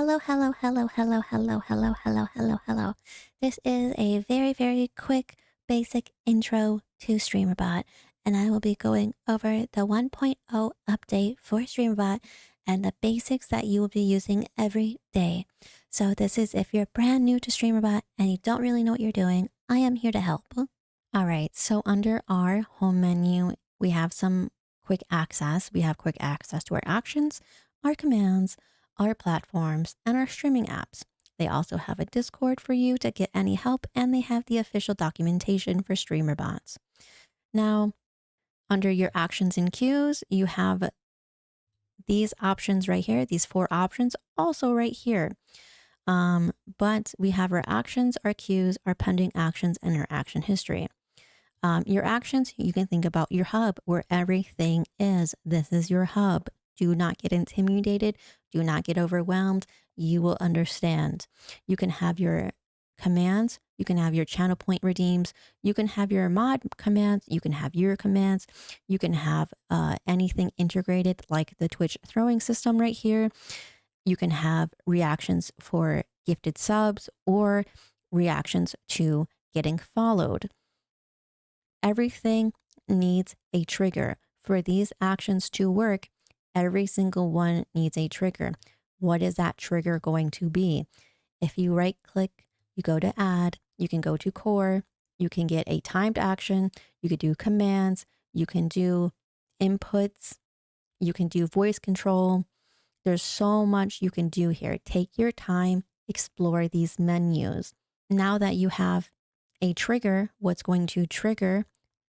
Hello, hello, hello, hello, hello, hello, hello, hello, hello. This is a very, very quick, basic intro to Streamer.bot, and I will be going over the 1.0 update for Streamer.bot and the basics that you will be using every day. So this is if you're brand new to Streamer.bot and you don't really know what you're doing, I am here to help. All right, so under our home menu, we have some quick access. We have quick access to our actions, our commands, our platforms, and our streaming apps. They also have a Discord for you to get any help, and they have the official documentation for streamer bots. Now, under your actions and queues, you have these options right here, these 4 options also right here. But we have our actions, our queues, our pending actions, and our action history. Your actions, you can think about your hub where everything is. This is your hub. Do not get intimidated. Do not get overwhelmed. You will understand. You can have your commands. You can have your channel point redeems. You can have your mod commands. You can have your commands. You can have anything integrated like the Twitch throwing system right here. You can have reactions for gifted subs or reactions to getting followed. Everything needs a trigger. For these actions to work, every single one needs a trigger. What is that trigger going to be? If you right click, you go to add, you can go to core, you can get a timed action, you could do commands, you can do inputs, you can do voice control. There's so much you can do here. Take your time, explore these menus. Now that you have a trigger, what's going to trigger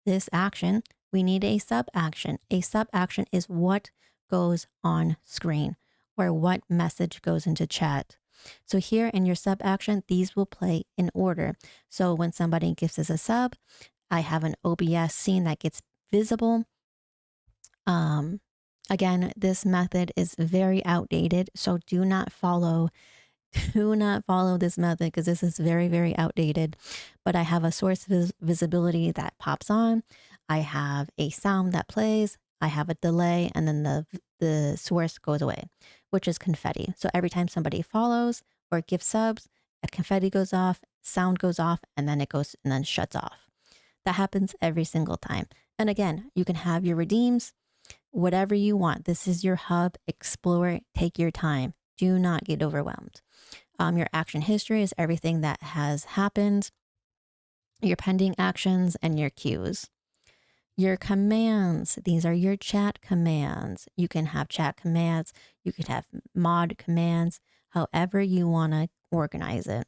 this action, we need a sub action. A sub action is what goes on screen or what message goes into chat. So here in your sub action, these will play in order. So when somebody gives us a sub, I have an OBS scene that gets visible. Again, this method is very outdated, so do not follow this method because this is very, very outdated. But I have a source visibility that pops on. I have a sound that plays. I have a delay, and then the source goes away, which is confetti. So every time somebody follows or gives subs, a confetti goes off, sound goes off, and then it goes and then shuts off. That happens every single time. And again, you can have your redeems, whatever you want. This is your hub. Explore, take your time. Do not get overwhelmed. Your action history is everything that has happened, your pending actions, and your queues. Your commands, these are your chat commands. You can have chat commands, you could have mod commands, however you want to organize it.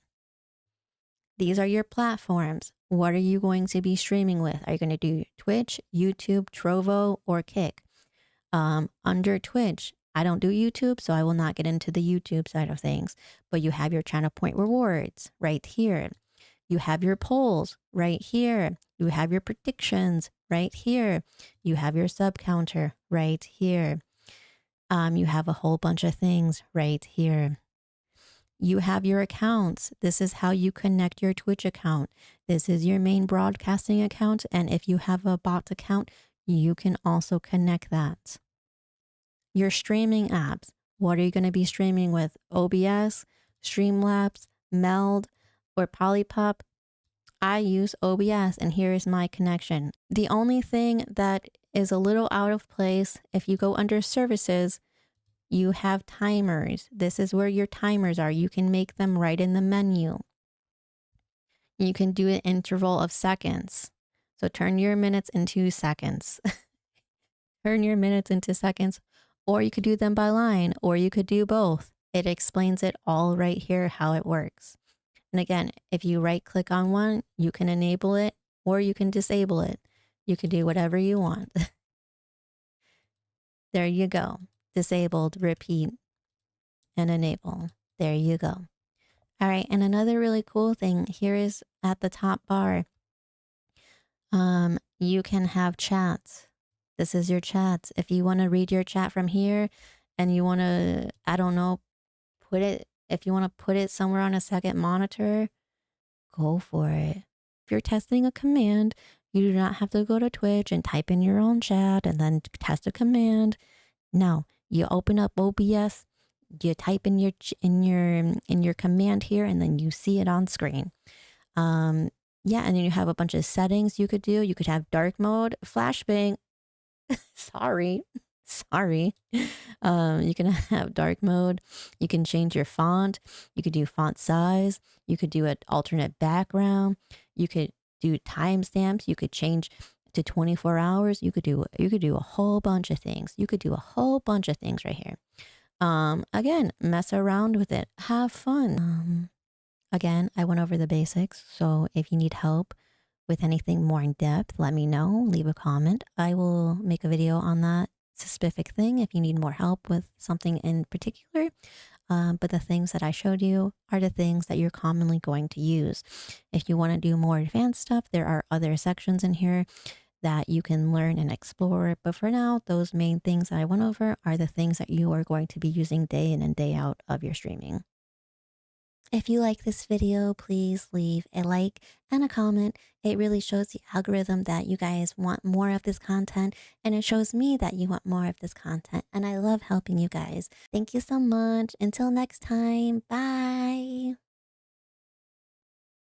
These are your platforms. What are you going to be streaming with? Are you going to do Twitch, YouTube, Trovo, or Kick? Under Twitch, I don't do YouTube, so I will not get into the YouTube side of things, but you have your channel point rewards right here. You have your polls right here. You have your predictions right here. You have your sub counter right here. You have a whole bunch of things right here. You have your accounts. This is how you connect your Twitch account. This is your main broadcasting account. And if you have a bot account, you can also connect that. Your streaming apps. What are you going to be streaming with? OBS, Streamlabs, Meld, or Polypop? I use OBS and here is my connection. The only thing that is a little out of place, if you go under services, you have timers. This is where your timers are. You can make them right in the menu. You can do an interval of seconds. So turn your minutes into seconds. Turn your minutes into seconds. Or you could do them by line, or you could do both. It explains it all right here, how it works. And again, if you right click on one, you can enable it or you can disable it. You can do whatever you want. There you go. Disabled, repeat, and enable. There you go. All right. And another really cool thing here is at the top bar. You can have chats. This is your chats. If you want to read your chat from here and you want to, I don't know, if you want to put it somewhere on a second monitor, go for it. If you're testing a command, you do not have to go to Twitch and type in your own chat and then test a command. No, you open up OBS, you type in your command here, and then you see it on screen. Yeah, and then you have a bunch of settings you could do. You could have dark mode, flashbang. Sorry, sorry. You can have dark mode. You can change your font. You could do font size. You could do an alternate background. You could do timestamps. You could change to 24 hours. You could do a whole bunch of things. You could do a whole bunch of things right here. Again, mess around with it. Have fun. Again, I went over the basics. So if you need help with anything more in depth, let me know. Leave a comment. I will make a video on that specific thing if you need more help with something in particular. But the things that I showed you are the things that you're commonly going to use. If you want to do more advanced stuff, there are other sections in here that you can learn and explore. But for now, those main things that I went over are the things that you are going to be using day in and day out of your streaming. If you like this video, please leave a like and a comment. It really shows the algorithm that you guys want more of this content, and it shows me that you want more of this content, and I love helping you guys. Thank you so much. Until next time, bye.